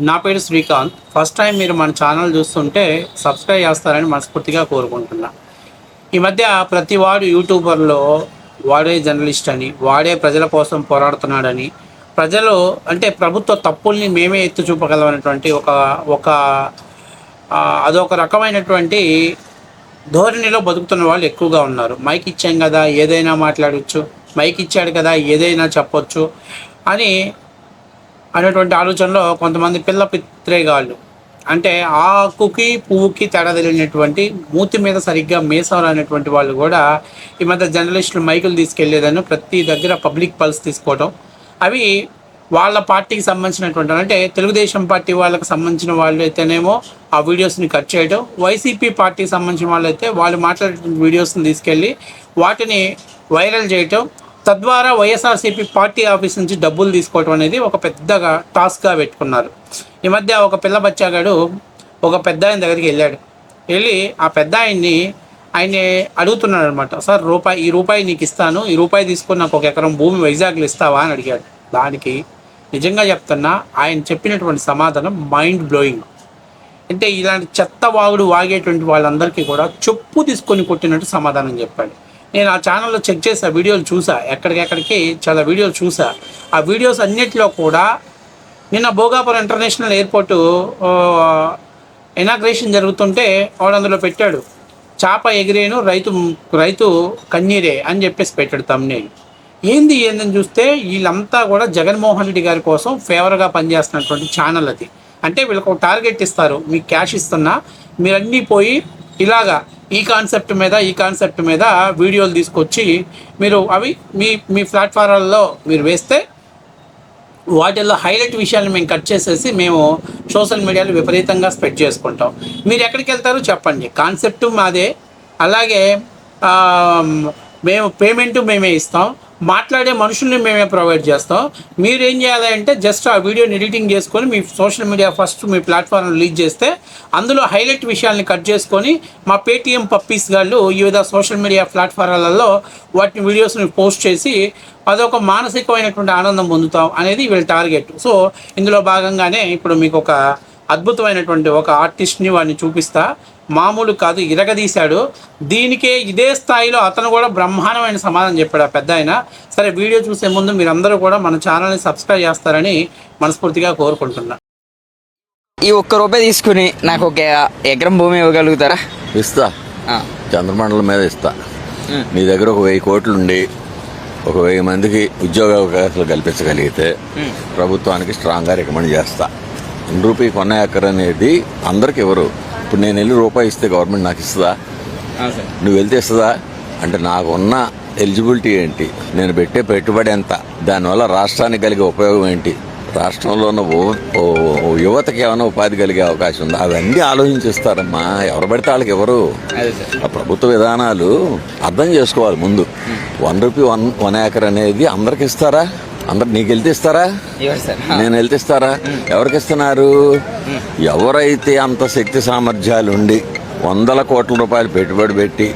నా పేరు Srikanth. First time మీరు మన ఛానల్ చూస్తుంటే సబ్స్క్రైబ్ చేస్తారని మనస్ఫూర్తిగా కోరుకుంటున్నా. ఈ మధ్య ప్రతి వాడు యూట్యూబర్లో వాడే జర్నలిస్ట్ అని, వాడే ప్రజల కోసం పోరాడుతున్నాడని, ప్రజలు అంటే ప్రభుత్వ తప్పుల్ని మేమే ఎత్తి చూపగలమనేటువంటి ఒక ఒక అదొక రకమైనటువంటి ధోరణిలో బతుకుతున్న వాళ్ళు ఎక్కువగా ఉన్నారు. మైక్ ఇచ్చాం కదా ఏదైనా మాట్లాడవచ్చు, మైక్ ఇచ్చాడు కదా ఏదైనా చెప్పొచ్చు అని అనేటువంటి ఆలోచనలో కొంతమంది పిల్ల పిత్రేగాళ్ళు, అంటే ఆకుకి పువ్వుకి తేడా తెలియనటువంటి, మూతి మీద సరిగ్గా మీసం అనేటువంటి వాళ్ళు కూడా ఈ మధ్య జర్నలిస్టులు మైకులు తీసుకెళ్లేదని ప్రతి దగ్గర పబ్లిక్ పల్స్ తీసుకోవడం, అవి వాళ్ళ పార్టీకి సంబంధించినటువంటి అంటే తెలుగుదేశం పార్టీ వాళ్ళకి సంబంధించిన వాళ్ళు అయితేనేమో ఆ వీడియోస్ని కట్ చేయడం, వైసీపీ పార్టీకి సంబంధించిన వాళ్ళు అయితే వాళ్ళు మాట్లాడే వీడియోస్ని తీసుకెళ్ళి వాటిని వైరల్ చేయటం, తద్వారా వైఎస్ఆర్సీపీ పార్టీ ఆఫీస్ నుంచి డబ్బులు తీసుకోవడం అనేది ఒక పెద్దగా టాస్క్గా పెట్టుకున్నారు. ఈ మధ్య ఒక పిల్ల బచ్చాగాడు ఒక పెద్ద ఆయన దగ్గరికి వెళ్ళి ఆ పెద్ద ఆయన్ని అడుగుతున్నాడు అనమాట. సార్ ఈ రూపాయి నీకు ఇస్తాను, ఈ రూపాయి తీసుకొని నాకు 1 ఎకరం భూమి వైజాగ్లో ఇస్తావా అని అడిగాడు. దానికి నిజంగా చెప్తున్నా ఆయన చెప్పినటువంటి సమాధానం మైండ్ బ్లోయింగ్. అంటే ఇలాంటి చెత్త వాగుడు వాగేటువంటి వాళ్ళందరికీ కూడా చెప్పు తీసుకొని కొట్టినట్టు సమాధానం చెప్పాడు. నేను ఆ ఛానల్లో చెక్ చేసి ఆ వీడియోలు చూసా, ఎక్కడికెక్కడికి చాలా వీడియోలు చూసా. ఆ వీడియోస్ అన్నిటిలో కూడా నిన్న భోగాపురం ఇంటర్నేషనల్ ఎయిర్పోర్టు ఇనాగ్రేషన్ జరుగుతుంటే వాడు అందులో పెట్టాడు, చాప ఎగిరేను రైతు కన్నీరే అని చెప్పేసి పెట్టాడు తమ్నేల్. ఏందని చూస్తే వీళ్ళంతా కూడా జగన్మోహన్ రెడ్డి గారి కోసం ఫేవర్గా పనిచేస్తున్నటువంటి ఛానల్ అది. అంటే వీళ్ళకి ఒక టార్గెట్ ఇస్తారు, మీకు క్యాష్ ఇస్తున్నా, మీరన్నీ పోయి ఇలాగా ఈ కాన్సెప్ట్ మీద వీడియోలు తీసుకొచ్చి మీరు అవి మీ ప్లాట్ఫారాల్లో మీరు వేస్తే వాటిల్లో హైలైట్ విషయాలను మేము కట్ చేసేసి మేము సోషల్ మీడియాలో విపరీతంగా స్ప్రెడ్ చేసుకుంటాం. మీరు ఎక్కడికి వెళ్తారో చెప్పండి, కాన్సెప్టు మాదే, అలాగే మేము పేమెంటు మేమే ఇస్తాం, మాట్లాడే మనుషుల్ని మేమే ప్రొవైడ్ చేస్తాం. మీరు ఏం చేయాలి అంటే జస్ట్ ఆ వీడియోని ఎడిటింగ్ చేసుకొని మీ సోషల్ మీడియా ఫస్ట్ మీ ప్లాట్ఫామ్ రిలీజ్ చేస్తే అందులో హైలైట్ విషయాల్ని కట్ చేసుకొని మా పేటీఎం పప్పీస్ గాళ్ళు వివిధ సోషల్ మీడియా ప్లాట్ఫారాలలో వాటిని వీడియోస్ని పోస్ట్ చేసి అదొక మానసికమైనటువంటి ఆనందం పొందుతాం అనేది వీళ్ళ టార్గెట్. సో ఇందులో భాగంగానే ఇప్పుడు మీకు ఒక అద్భుతమైనటువంటి ఒక ఆర్టిస్ట్ని వాడిని చూపిస్తా. మామూలు కాదు, ఇరగదీశాడు. దీనికే ఇదే స్థాయిలో అతను కూడా బ్రహ్మాండమైన సమాధానం చెప్పాడు ఆ పెద్ద ఆయన. సరే, వీడియో చూసే ముందు మీరందరూ కూడా మన ఛానల్ని సబ్స్క్రైబ్ చేస్తారని మనస్ఫూర్తిగా కోరుకుంటున్నా. ఈ ₹1 తీసుకుని నాకు 1 ఎకరం భూమి ఇవ్వగలుగుతారా? ఇస్తా, చంద్రమండలం మీద ఇస్తా. నీ దగ్గర 1000 కోట్లు ఉండి 1000 మందికి ఉద్యోగ అవకాశాలు కల్పించగలిగితే ప్రభుత్వానికి స్ట్రాంగ్గా రికమెండ్ చేస్తా. ₹1 కొన్న ఎకరం అనేది అందరికి ఎవరు. ఇప్పుడు నేను వెళ్ళి రూపాయి ఇస్తే గవర్నమెంట్ నాకు ఇస్తుందా? నువ్వు వెళ్తే ఇస్తుందా? అంటే నాకున్న ఎలిజిబిలిటీ ఏంటి, నేను పెట్టే పెట్టుబడి ఎంత, దానివల్ల రాష్ట్రానికి కలిగే ఉపయోగం ఏంటి, రాష్ట్రంలో ఉన్న యువతకి ఏమైనా ఉపాధి కలిగే అవకాశం ఉందా, అవన్నీ ఆలోచించిస్తారమ్మా. ఎవరు పడితే వాళ్ళకి ఎవరు. ఆ ప్రభుత్వ విధానాలు అర్థం చేసుకోవాలి ముందు. ₹1 1 ఎకర్ అనేది అందరికి ఇస్తారా? అందరు నీకు వెళ్తే ఇస్తారా? నేను వెళ్తే ఇస్తారా? ఎవరికి ఇస్తున్నారు? ఎవరైతే అంత శక్తి సామర్థ్యాలు ఉండి ₹100 కోట్ల పెట్టుబడి పెట్టి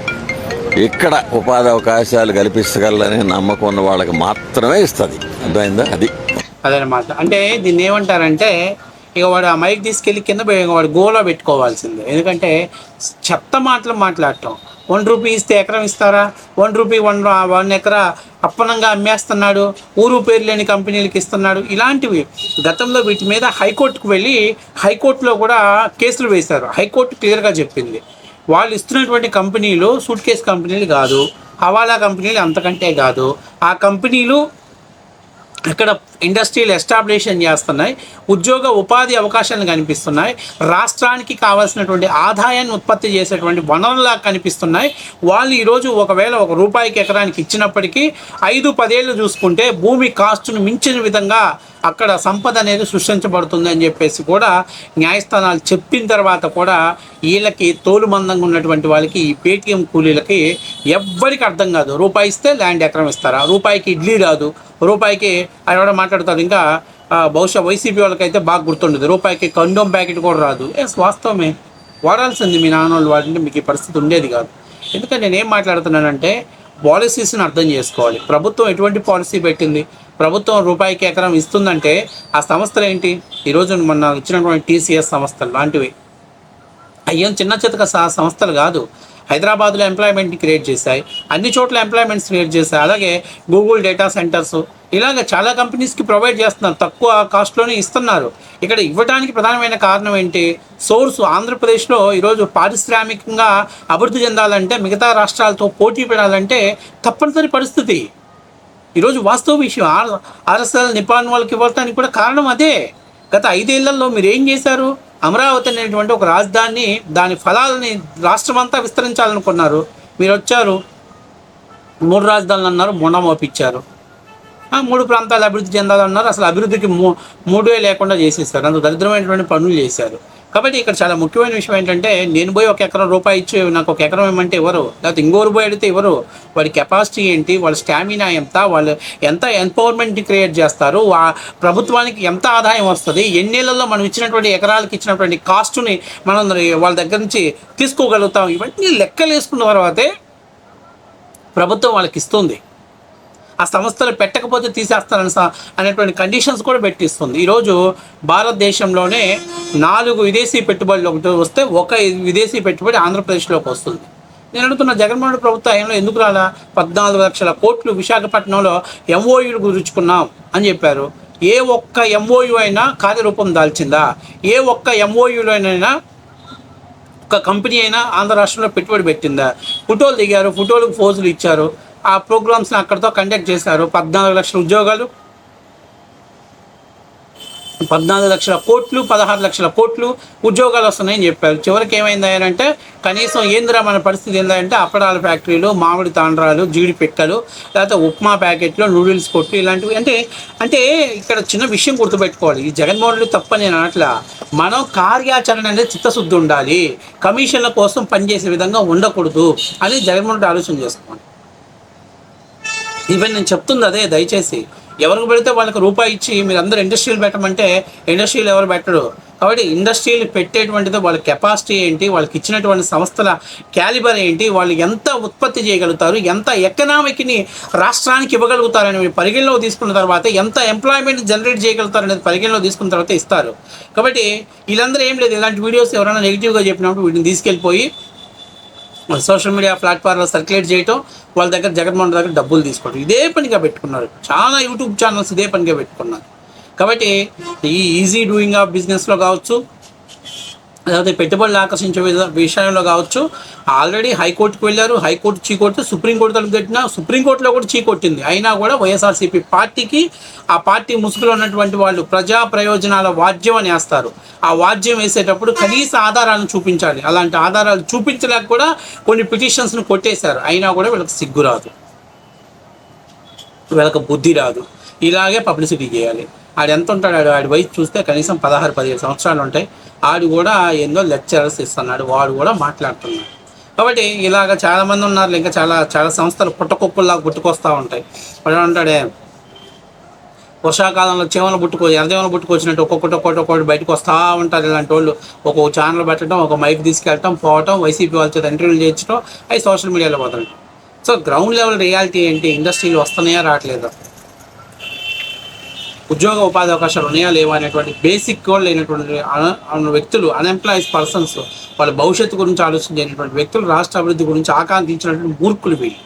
ఇక్కడ ఉపాధి అవకాశాలు కల్పించగలనే నమ్మకం ఉన్న వాళ్ళకి మాత్రమే ఇస్తుంది. అర్థమైందా? అదనమాట. అంటే దీన్ని ఏమంటారంటే ఇక వాడు ఆ మైక్ తీసుకెళ్ళి కింద వాడు గోలో పెట్టుకోవాల్సిందే. ఎందుకంటే చెత్త మాటలు మాట్లాడటం. ₹1 ఇస్తే ఎకరం ఇస్తారా? ₹1 ఎకరా అప్పనంగా అమ్మేస్తున్నాడు, ఊరు పేరు లేని కంపెనీలకు ఇస్తున్నాడు. ఇలాంటివి గతంలో వీటి మీద హైకోర్టుకు వెళ్ళి హైకోర్టులో కూడా కేసులు వేశారు. హైకోర్టు క్లియర్గా చెప్పింది, వాళ్ళు ఇస్తున్నటువంటి కంపెనీలు సూట్ కేస్ కంపెనీలు కాదు, హవాలా కంపెనీలు అంతకంటే కాదు. ఆ కంపెనీలు ఇక్కడ ఇండస్ట్రీలు ఎస్టాబ్లిషన్ చేస్తున్నాయి, ఉపాధి అవకాశాలను కనిపిస్తున్నాయి, రాష్ట్రానికి కావాల్సినటువంటి ఆదాయాన్ని ఉత్పత్తి చేసేటువంటి వనరులా కనిపిస్తున్నాయి. వాళ్ళు ఈరోజు ఒకవేళ ₹1 ఎకరానికి ఇచ్చినప్పటికీ 5-10 ఏళ్ళు చూసుకుంటే భూమి కాస్ట్ను మించిన విధంగా అక్కడ సంపద అనేది సృష్టించబడుతుంది అని చెప్పేసి కూడా న్యాయస్థానాలు చెప్పిన తర్వాత కూడా వీళ్ళకి తోలుమందంగా ఉన్నటువంటి వాళ్ళకి, ఈ పేటీఎం కూలీలకి ఎవ్వరికి అర్థం కాదు. ₹1 ఇస్తే ల్యాండ్ ఎకరం ఇస్తారా? ₹1కి ఇడ్లీ రాదు, ₹1కి ఆయన కూడా మాట్లాడతారు. ఇంకా బహుశా వైసీపీ వాళ్ళకైతే బాగా గుర్తుండదు, ₹1కి కండోమ్ ప్యాకెట్ కూడా రాదు. వాస్తవమే, వాడాల్సింది మీ నాన్నోళ్ళు వాడింటే మీకు ఈ పరిస్థితి ఉండేది కాదు. ఎందుకంటే నేనేం మాట్లాడుతున్నానంటే పాలసీస్ని అర్థం చేసుకోవాలి. ప్రభుత్వం ఎటువంటి పాలసీ పెట్టింది? ప్రభుత్వం రూపాయికి ఎకరం ఇస్తుందంటే ఆ సంస్థలు ఏంటి? ఈరోజు మొన్న ఇచ్చినటువంటి టీసీఎస్ సంస్థలు లాంటివి అయ్యేం చిన్న చితక సంస్థలు కాదు. హైదరాబాద్లో ఎంప్లాయ్మెంట్ని క్రియేట్ చేశాయి, అన్ని చోట్ల ఎంప్లాయ్మెంట్స్ క్రియేట్ చేశాయి. అలాగే గూగుల్ డేటా సెంటర్స్ ఇలాగ చాలా కంపెనీస్కి ప్రొవైడ్ చేస్తున్నారు, తక్కువ కాస్ట్లోనే ఇస్తున్నారు. ఇక్కడ ఇవ్వడానికి ప్రధానమైన కారణం ఏంటి? సోర్స్ ఆంధ్రప్రదేశ్లో ఈరోజు పారిశ్రామికంగా అభివృద్ధి చెందాలంటే, మిగతా రాష్ట్రాలతో పోటీ పడాలంటే తప్పనిసరి పరిస్థితి. ఈరోజు వాస్తవ విషయం. ఆర్ఎస్ఎల్ నిపాన్ వాళ్ళకి ఇవ్వడానికి కూడా కారణం అదే. గత 5 ఏళ్లలో మీరు ఏం చేశారు? అమరావతి అనేటువంటి ఒక రాజధాని, దాని ఫలాలని రాష్ట్రమంతా విస్తరించాలనుకున్నారు. మీరు వచ్చారు, 3 రాజధానులు అన్నారు, మొండ మోపించారు. 3 ప్రాంతాలు అభివృద్ధి చెందాలన్నారు, అసలు అభివృద్ధికి 3 లేకుండా చేసేసారు. అంత దరిద్రమైనటువంటి పనులు చేశారు. కాబట్టి ఇక్కడ చాలా ముఖ్యమైన విషయం ఏంటంటే, నేను పోయి 1 ఎకరం రూపాయి ఇచ్చి నాకు 1 ఎకరం ఇవ్వమంటే ఎవరు? లేకపోతే ఇంకోరు పోయి అడిగితే ఎవరు? వాడి కెపాసిటీ ఏంటి, వాళ్ళ స్టామినా ఎంత, వాళ్ళు ఎంత ఎంపవర్మెంట్ని క్రియేట్ చేస్తారు, ప్రభుత్వానికి ఎంత ఆదాయం వస్తుంది, ఎన్నేళ్లలో మనం ఇచ్చినటువంటి ఎకరాలకు ఇచ్చినటువంటి కాస్ట్ని మనం వాళ్ళ దగ్గర నుంచి తీసుకోగలుగుతాం, ఇవన్నీ లెక్కలు వేసుకున్న తర్వాతే ప్రభుత్వం వాళ్ళకి ఇస్తుంది. ఆ సంస్థలు పెట్టకపోతే తీసేస్తారని అనేటువంటి కండిషన్స్ కూడా పెట్టిస్తుంది. ఈరోజు భారతదేశంలోనే 4 విదేశీ పెట్టుబడులు ఒకటి వస్తే 1 విదేశీ పెట్టుబడి ఆంధ్రప్రదేశ్లోకి వస్తుంది. నేను అడుగుతున్న, జగన్మోహన్ రెడ్డి ప్రభుత్వం టైంలో ఎందుకు రాలా? 14 లక్షల కోట్లు విశాఖపట్నంలో ఎంఓయూలు కుదుర్చుకున్నాం అని చెప్పారు. ఏ ఒక్క ఎంఓయూ అయినా కార్యరూపం దాల్చిందా? ఏ ఒక్క ఎంఓయూలోనైనా ఒక కంపెనీ అయినా ఆంధ్ర రాష్ట్రంలో పెట్టుబడి పెట్టిందా? ఫోటోలు దిగారు, ఫోటోలకు ఫోజులు ఇచ్చారు, ఆ ప్రోగ్రామ్స్ని అక్కడితో కండక్ట్ చేశారు. 14 లక్షల ఉద్యోగాలు, 14 లక్షల కోట్లు, 16 లక్షల కోట్లు ఉద్యోగాలు వస్తున్నాయని చెప్పారు. చివరికి ఏమైంది అంటే, కనీసం ఏందిరా మన పరిస్థితి ఏంటంటే, అప్పడాల ఫ్యాక్టరీలు, మామిడి తాండ్రాలు, జీడి పిక్కలు, లేకపోతే ఉప్మా ప్యాకెట్లు, నూడిల్స్ కొట్టు ఇలాంటివి. అంటే ఇక్కడ చిన్న విషయం గుర్తుపెట్టుకోవాలి. ఈ జగన్మోహన్ రెడ్డి తప్ప నేను అనట్లా. మనం కార్యాచరణ అనేది చిత్తశుద్ధి ఉండాలి, కమిషన్ల కోసం పనిచేసే విధంగా ఉండకూడదు అని జగన్మోహన్ రెడ్డి ఆలోచన చేసుకోండి. ఈవెన్ నేను చెప్తుంది అదే. దయచేసి ఎవరికి పెడితే వాళ్ళకి రూపాయి ఇచ్చి మీరు అందరూ ఇండస్ట్రీలు పెట్టమంటే ఇండస్ట్రీలు ఎవరు పెట్టరు. కాబట్టి ఇండస్ట్రీలు పెట్టేటువంటిది వాళ్ళ కెపాసిటీ ఏంటి, వాళ్ళకి ఇచ్చినటువంటి సంస్థల క్యాలిబర్ ఏంటి, వాళ్ళు ఎంత ఉత్పత్తి చేయగలుగుతారు, ఎంత ఎకనామిక్ని రాష్ట్రానికి ఇవ్వగలుగుతారు అనేది పరిగణలో తీసుకున్న తర్వాత, ఎంత ఎంప్లాయ్మెంట్ జనరేట్ చేయగలుగుతారు అనేది పరిగణలో తీసుకున్న తర్వాత ఇస్తారు. కాబట్టి వీళ్ళందరూ ఏం లేదు, ఇలాంటి వీడియోస్ ఎవరైనా నెగిటివ్గా చెప్పినప్పుడు వీటిని తీసుకెళ్ళిపోయి సోషల్ మీడియా ప్లాట్ఫామ్లో సర్క్యులేట్ చేయటం, వాళ్ళ దగ్గర జగన్మోహన్ దగ్గర డబ్బులు తీసుకోవడం, ఇదే పనిగా పెట్టుకున్నారు. చాలా యూట్యూబ్ ఛానల్స్ ఇదే పనిగా పెట్టుకున్నారు. కాబట్టి ఈ ఈజీ డూయింగ్ ఆఫ్ బిజినెస్లో కావచ్చు, లేకపోతే పెట్టుబడులు ఆకర్షించే విషయంలో కావచ్చు, ఆల్రెడీ హైకోర్టుకు వెళ్ళారు. హైకోర్టు చీకొట్టి సుప్రీంకోర్టు తలుపు తట్టినా సుప్రీంకోర్టులో కూడా చీకొట్టింది. అయినా కూడా వైఎస్ఆర్సీపీ పార్టీకి, ఆ పార్టీ ముసుగులో ఉన్నటువంటి వాళ్ళు ప్రజా ప్రయోజనాల వాద్యం అని వేస్తారు. ఆ వాద్యం వేసేటప్పుడు కనీస ఆధారాలను చూపించాలి. అలాంటి ఆధారాలు చూపించలేక కూడా కొన్ని పిటిషన్స్ను కొట్టేశారు. అయినా కూడా వీళ్ళకి సిగ్గు రాదు, వీళ్ళకి బుద్ధి రాదు. ఇలాగే పబ్లిసిటీ చేయాలి. ఆడు ఎంత ఉంటాడు? ఆడి వయసు చూస్తే కనీసం 16-17 సంవత్సరాలు ఉంటాయి. ఆడు కూడా ఏందో లెక్చరర్స్ ఇస్తున్నాడు, వాడు కూడా మాట్లాడుతున్నాడు. కాబట్టి ఇలాగ చాలామంది ఉన్నారు. ఇంకా చాలా చాలా సంస్థలు పుట్టకొక్కుల్లాగా పుట్టుకొస్తూ ఉంటాయి. వాడు అంటాడే, వర్షాకాలంలో ఎర్రదేమలు పుట్టుకొచ్చినట్టు ఒక్కొక్కటి బయటకు వస్తూ ఉంటారు. ఇలాంటి వాళ్ళు ఒక్కొక్క ఛానల్ పెట్టడం, ఒక మైక్ తీసుకెళ్ళటం, పోవటం, వైసీపీ వాళ్ళ చేత ఇంటర్వ్యూలు చేయించడం, అవి సోషల్ మీడియాలో పోతాయి. సో గ్రౌండ్ లెవెల్ రియాలిటీ ఏంటి? ఇండస్ట్రీలు వస్తున్నాయా రావట్లేదా, ఉద్యోగ ఉపాధి అవకాశాలు ఉన్నాయా లేవా అనేటువంటి బేసిక్ కూడా లేనటువంటి వ్యక్తులు, అన్ఎంప్లాయిడ్ పర్సన్స్, వాళ్ళ భవిష్యత్తు గురించి ఆలోచించేటువంటి వ్యక్తులు, రాష్ట్ర అభివృద్ధి గురించి ఆకాంక్షించినటువంటి మూర్ఖులు వీళ్ళు.